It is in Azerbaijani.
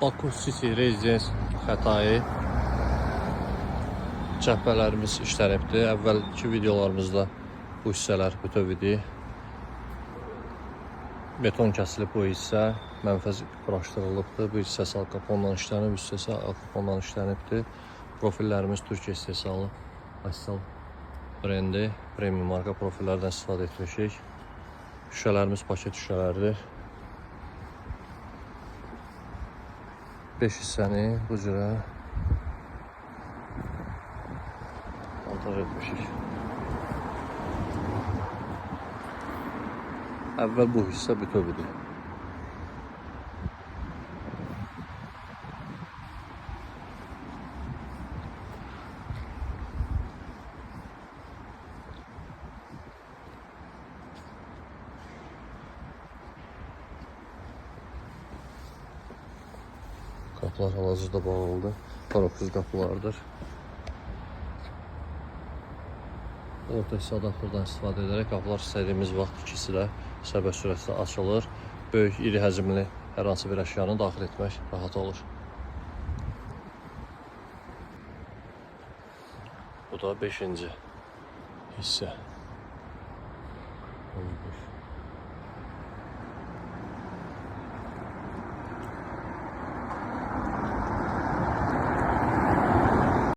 Baku City Residence Xətai cəhbələrimiz işlənibdir. Əvvəlki videolarımızda bu hissələr bütöv idi. Beton kəsilib bu hissə, mənfəz quraşdırılıbdır. Bu hissəsi alkaponla işlənib, bu hissəsi alkaponla işlənibdir. Profillərimiz Türkiyə istehsalı Aysal brendi, premium marka profillərdən istifadə etmişik. Şüşələrimiz paket şüşələrdir. 5 hissəni bu cürə montaj etmişik. Əvvəl bu hissə bütöv idi. Qapılar hal-hazırda bağlıdır. Paroksuz qapılardır. Orta hissə adapterdən istifadə edərək qapılar istədiyimiz vaxt ikisi də səbət sürətlə açılır. Böyük, iri həcmli hər hansı bir əşyanı daxil etmək rahat olur. Bu da 5-ci hissə.